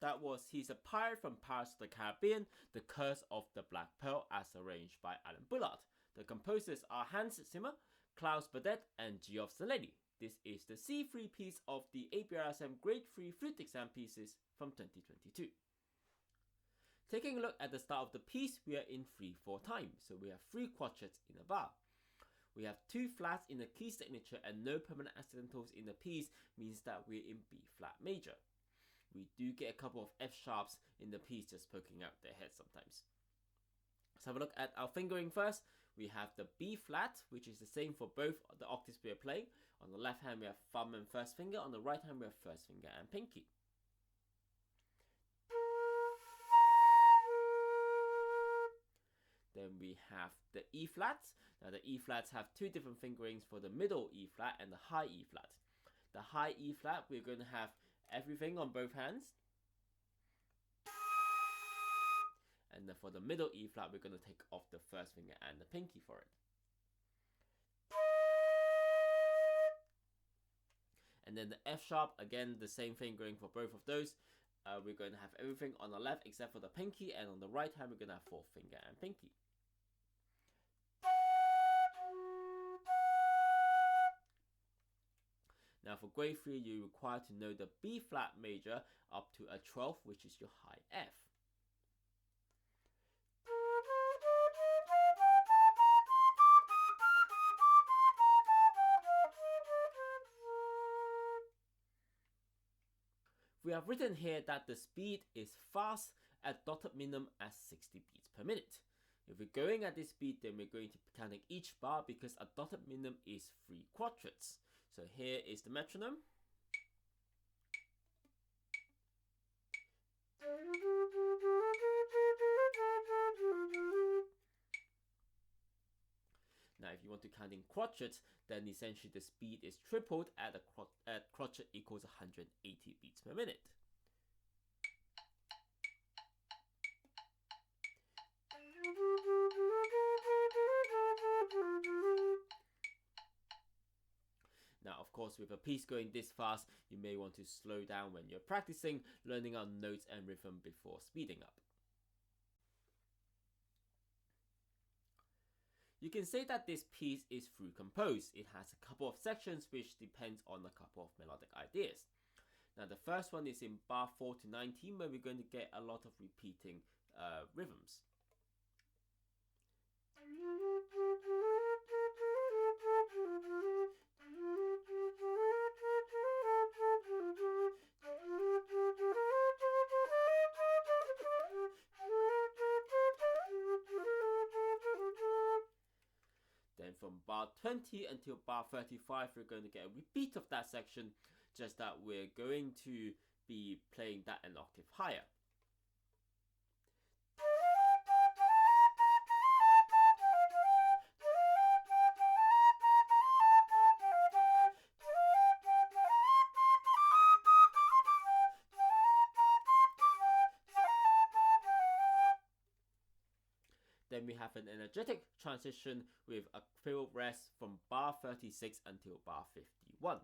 That was He's a Pirate from Pirates of the Caribbean, The Curse of the Black Pearl, as arranged by Alan Bullard. The composers are Hans Zimmer, Klaus Burdett, and Geoff Szalegi. This is the C3 piece of the ABRSM Grade 3 Flute Exam pieces from 2022. Taking a look at the start of the piece, we are in 3/4 time, so we have 3 quartets in a bar. We have 2 flats in the key signature and no permanent accidentals in the piece, means that we're in B flat major. We do get a couple of F sharps in the piece just poking out their head sometimes. Let's have a look at our fingering first. We have the B flat, which is the same for both the octaves we are playing. On the left hand we have thumb and first finger, on the right hand we have first finger and pinky. Then we have the E flats. Now the E flats have 2 different fingerings for the middle E flat and the high E flat. The high E flat, we're going to have everything on both hands. And then for the middle E flat, we're going to take off the first finger and the pinky for it. And then the F sharp, again the same fingering for both of those. We're going to have everything on the left except for the pinky, and on the right hand we're going to have fourth finger and pinky. Now for grade 3, you're required to know the B flat major up to a 12th, which is your high F. We have written here that the speed is fast at dotted minimum at 60 beats per minute. If we're going at this speed, then we're going to be counting each bar because a dotted minimum is 3 quartets. So here is the metronome. Now if you want to count in quartets, then essentially the speed is tripled at quartet equals 180 beats per minute. Now, of course, with a piece going this fast, you may want to slow down when you're practicing, learning our notes and rhythm before speeding up. You can say that this piece is through composed. It has a couple of sections which depends on a couple of melodic ideas. Now, the first one is in bar 4 to 19, where we're going to get a lot of repeating rhythms. Then from bar 20 until bar 35, we're going to get a repeat of that section, just that we're going to be playing that an octave higher. Then we have an energetic transition with a fill rest from bar 36 until bar 51.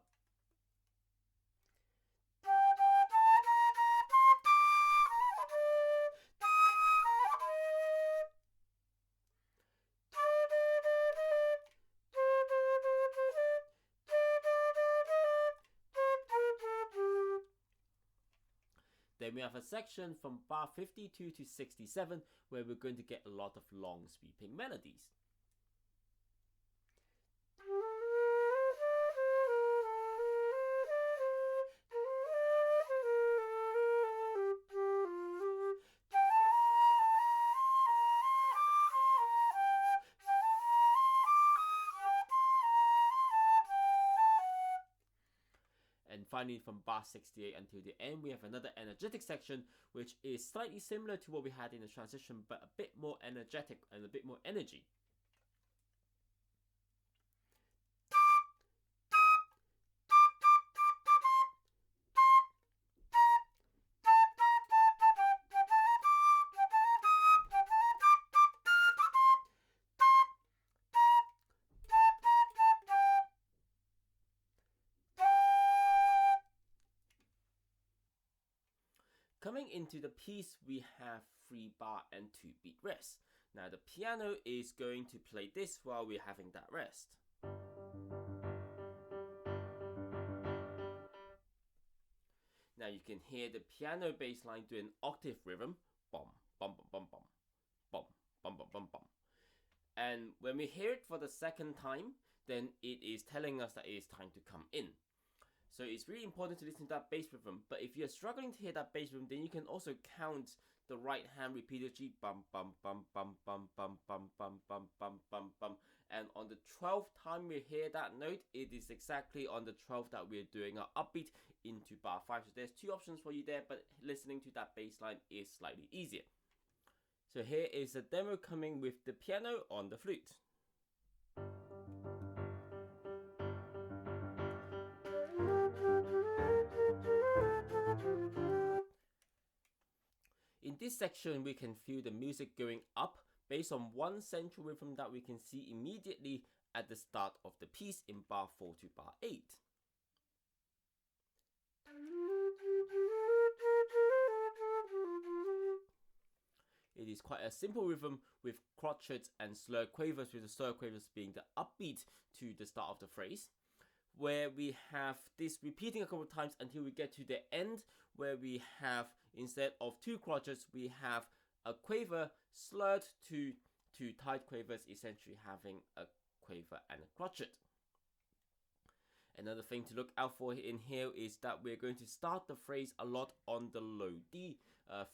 Then we have a section from bar 52 to 67 where we're going to get a lot of long sweeping melodies. And finally, from bar 68 until the end, we have another energetic section, which is slightly similar to what we had in the transition, but a bit more energetic and a bit more energy. Coming Coming into the piece, we have 3 bar and 2 beat rest. Now the piano is going to play this while we're having that rest. Now you can hear the piano bass line doing octave rhythm, bum bum bum bum bum bum bum bum bum. And when we hear it for the second time, then it is telling us that it is time to come in. So it's really important to listen to that bass rhythm. But if you're struggling to hear that bass rhythm, then you can also count the right hand repeatedly, bum bum bum bum bum bum bum bum bum bum bum bum. And on the 12th time we hear that note, it is exactly on the 12th that we're doing our upbeat into bar 5. So there's 2 options for you there, but listening to that bass line is slightly easier. So here is a demo coming with the piano on the flute. In this section, we can feel the music going up based on one central rhythm that we can see immediately at the start of the piece in bar 4 to bar 8. It is quite a simple rhythm with crotchets and slurred quavers, with the slurred quavers being the upbeat to the start of the phrase, where we have this repeating a couple of times until we get to the end, where we have, instead of 2 crotchets, we have a quaver slurred to 2 tight quavers, essentially having a quaver and a crotchet. Another thing to look out for in here is that we're going to start the phrase a lot on the low D,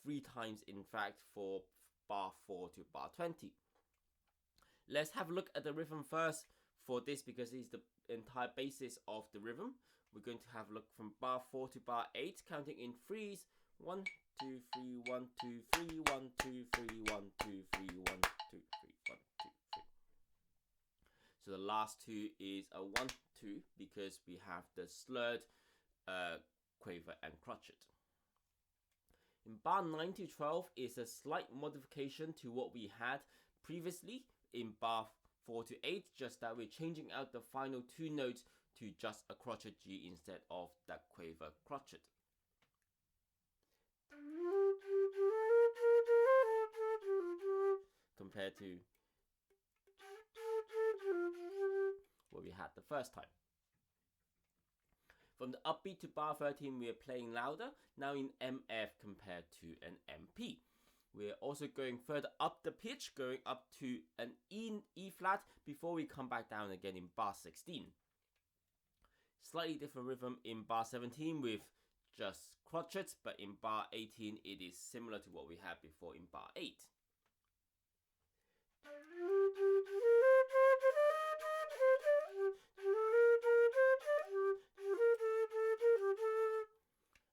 3 times in fact for bar 4 to bar 20. Let's have a look at the rhythm first for this, because it's the entire basis of the rhythm. We're going to have a look from bar 4 to bar 8, counting in 3s. 1 2 3 1 2 3 1 2 3 1 2 3 1 2 3 1 2 3. So the last 2 is a 1 2 because we have the slurred quaver and crotchet. In bar 9 to 12 is a slight modification to what we had previously in bar 4 to 8, just that we're changing out the final 2 notes to just a crotchet G instead of that quaver crotchet. Compared to what we had the first time. From the upbeat to bar 13, we are playing louder, now in MF compared to an MP. We're also going further up the pitch, going up to an E flat before we come back down again in bar 16. Slightly different rhythm in bar 17 with just crotchets, but in bar 18 it is similar to what we had before in bar 8.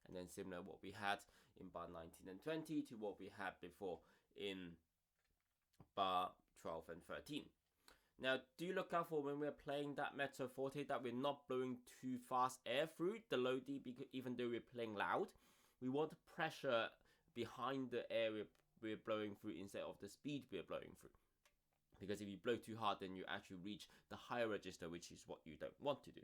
And then similar what we had in bar 19 and 20 to what we had before in bar 12 and 13. Now, do look out for when we're playing that mezzo forte that we're not blowing too fast air through the low D, because even though we're playing loud, we want pressure behind the air we're blowing through instead of the speed we're blowing through. Because if you blow too hard, then you actually reach the higher register, which is what you don't want to do.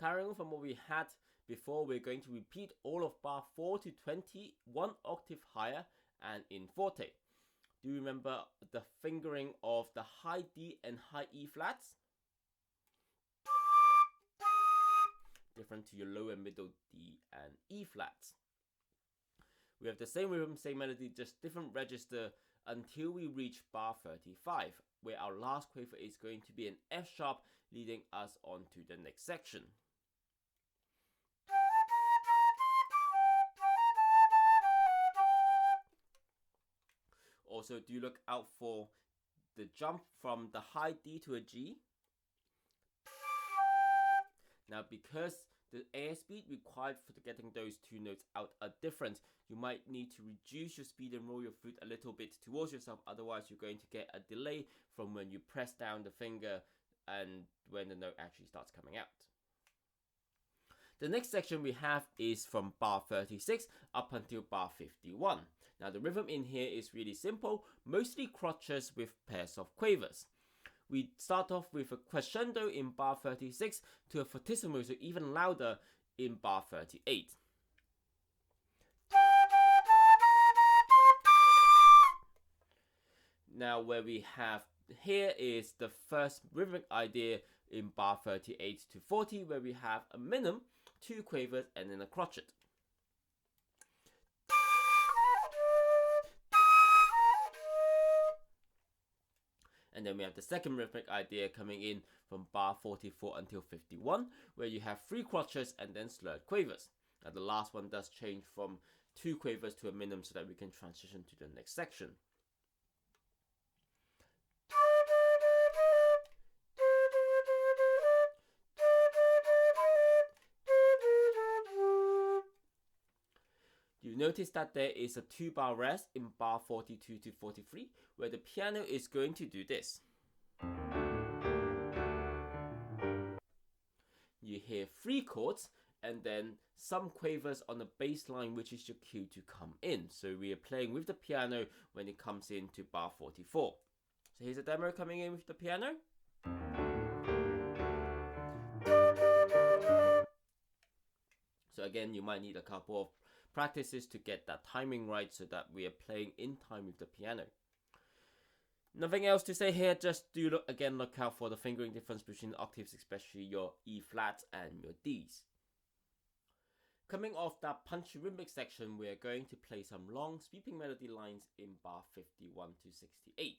Carrying on from what we had before, we're going to repeat all of bar 4 to 20, 1 octave higher and in forte. Do you remember the fingering of the high D and high E flats? Different to your low and middle D and E flats. We have the same rhythm, same melody, just different register until we reach bar 35, where our last quaver is going to be an F sharp, leading us on to the next section. Also, do look out for the jump from the high D to a G. Now, because the air speed required for getting those 2 notes out are different, you might need to reduce your speed and roll your foot a little bit towards yourself. Otherwise, you're going to get a delay from when you press down the finger and when the note actually starts coming out. The next section we have is from bar 36 up until bar 51. Now the rhythm in here is really simple, mostly crotchets with pairs of quavers. We start off with a crescendo in bar 36 to a fortissimo, so even louder in bar 38. Now where we have here is the first rhythmic idea in bar 38 to 40, where we have a minim, 2 quavers, and then a crotchet. And then we have the second rhythmic idea coming in from bar 44 until 51, where you have 3 crotchets and then slurred quavers. Now the last one does change from 2 quavers to a minim so that we can transition to the next section. You notice that there is a 2-bar rest in bar 42 to 43, where the piano is going to do this. You hear 3 chords and then some quavers on the bass line, which is your cue to come in. So we are playing with the piano when it comes into bar 44. So here's a demo coming in with the piano. So again, you might need a couple of practices to get that timing right so that we are playing in time with the piano. Nothing else to say here, just do look out for the fingering difference between octaves, especially your E flats and your Ds. Coming off that punchy rhythmic section, we are going to play some long sweeping melody lines in bar 51 to 68.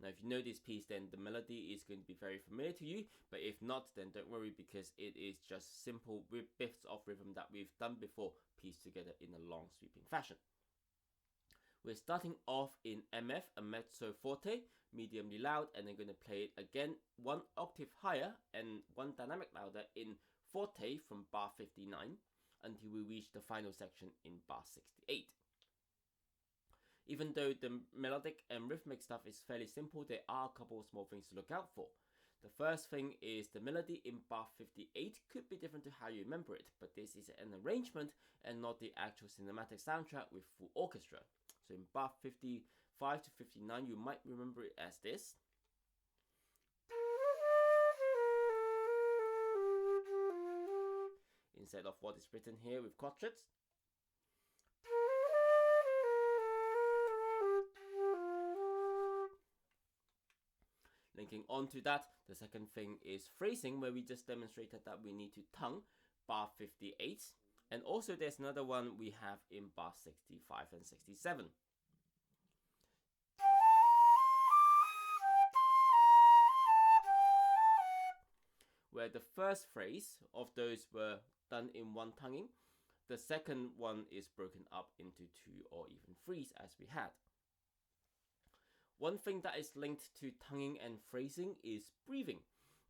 Now if you know this piece, then the melody is going to be very familiar to you, but if not, then don't worry, because it is just simple bits of rhythm that we've done before, pieced together in a long sweeping fashion. We're starting off in MF, a mezzo forte, mediumly loud, and then going to play it again 1 octave higher and 1 dynamic louder in forte from bar 59 until we reach the final section in bar 68. Even though the melodic and rhythmic stuff is fairly simple, there are a couple of small things to look out for. The first thing is the melody in bar 58 could be different to how you remember it, but this is an arrangement and not the actual cinematic soundtrack with full orchestra. So in bar 55 to 59, you might remember it as this. Instead of what is written here with crotchets. Linking on to that, the second thing is phrasing, where we just demonstrated that we need to tongue bar 58. And also there's another one we have in bar 65 and 67. Where the first phrase of those were done in 1 tonguing, the second one is broken up into 2 or even 3s as we had. One thing that is linked to tonguing and phrasing is breathing.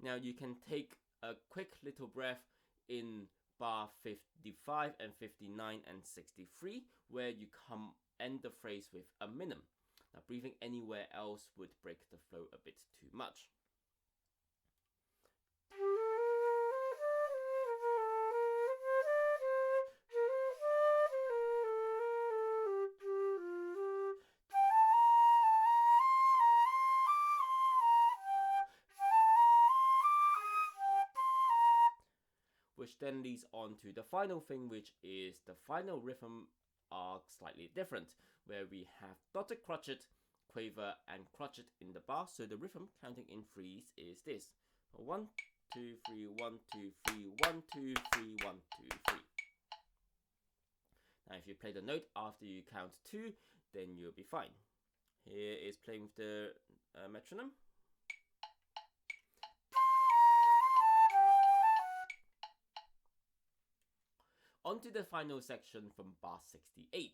Now you can take a quick little breath in bar 55 and 59 and 63, where you end the phrase with a minim. Now breathing anywhere else would break the flow a bit too much. Which then leads on to the final thing, which is the final rhythm are slightly different, where we have dotted crotchet, quaver, and crotchet in the bar. So the rhythm counting in 3s is this: 1, 2, 3, 1, 2, 3, 1, 2, 3, 1, 2, 3. Now if you play the note after you count 2, then you'll be fine. Here is playing with the metronome. On to the final section from bar 68.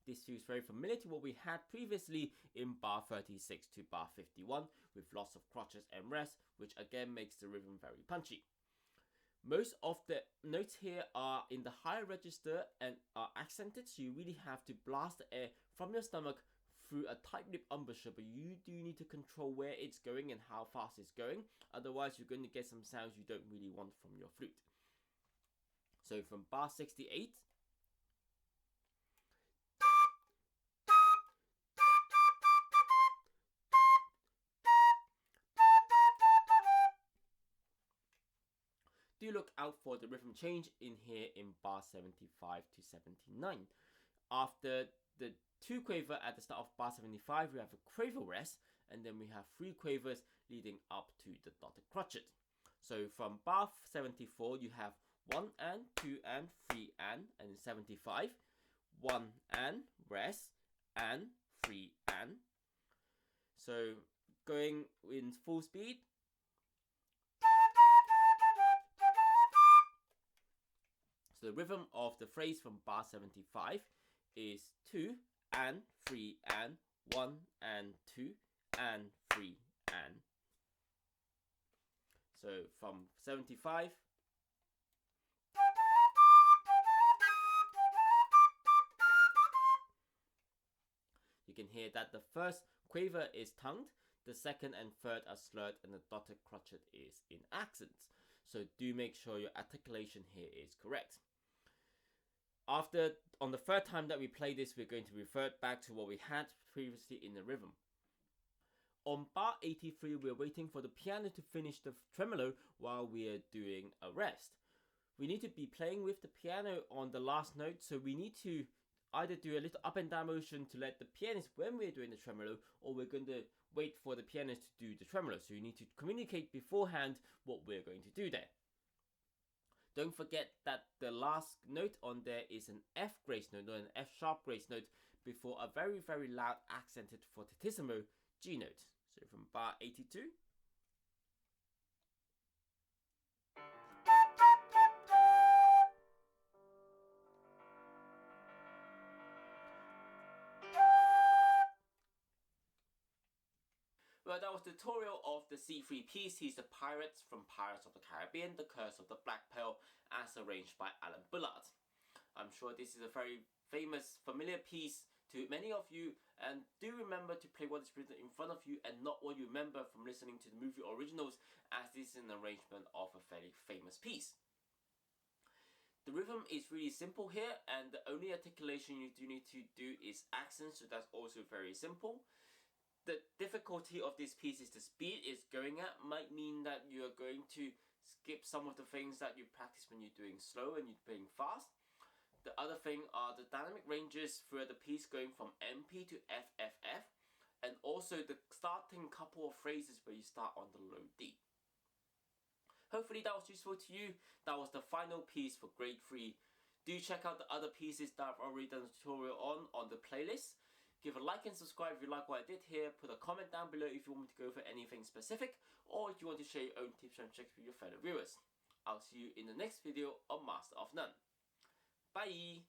This feels very familiar to what we had previously in bar 36 to bar 51, with lots of crotchets and rests, which again makes the rhythm very punchy. Most of the notes here are in the higher register and are accented, so you really have to blast the air from your stomach through a tight lip embouchure, but you do need to control where it's going and how fast it's going, otherwise you're going to get some sounds you don't really want from your flute. So from bar 68, do look out for the rhythm change in here in bar 75 to 79. After the 2 quaver at the start of bar 75, we have a quaver rest, and then we have 3 quavers leading up to the dotted crotchet. So from bar 74, you have 1 and 2 and 3 and 75, 1 and rest and 3 and. So going in full speed. So the rhythm of the phrase from bar 75 is 2 and 3 and 1 and 2 and 3 and. So from 75. You can hear that the first quaver is tongued, the second and third are slurred, and the dotted crotchet is in accents. So do make sure your articulation here is correct. On the third time that we play this, we're going to revert back to what we had previously in the rhythm. On bar 83, we're waiting for the piano to finish the tremolo while we are doing a rest. We need to be playing with the piano on the last note, so we need to either do a little up and down motion to let the pianist when we're doing the tremolo, or we're going to wait for the pianist to do the tremolo. So you need to communicate beforehand what we're going to do there. Don't forget that the last note on there is an F grace note, not an F sharp grace note, before a very, very loud accented fortissimo G note. So from bar 82. Well, that was the tutorial of the C3 piece. He's the Pirates from Pirates of the Caribbean, The Curse of the Black Pearl, as arranged by Bullard. I'm sure this is a very famous, familiar piece to many of you, and do remember to play what is written in front of you and not what you remember from listening to the movie originals, as this is an arrangement of a fairly famous piece. The rhythm is really simple here, and the only articulation you do need to do is accents, so that's also very simple. The difficulty of this piece is the speed it's going at might mean that you're going to skip some of the things that you practice when you're doing slow and you're playing fast. The other thing are the dynamic ranges throughout the piece going from MP to FFF, and also the starting couple of phrases where you start on the low D. Hopefully that was useful to you. That was the final piece for grade 3. Do check out the other pieces that I've already done a tutorial on the playlist. Give a like and subscribe if you like what I did here. Put a comment down below if you want me to go for anything specific, or if you want to share your own tips and tricks with your fellow viewers. I'll see you in the next video of Master of None. Bye!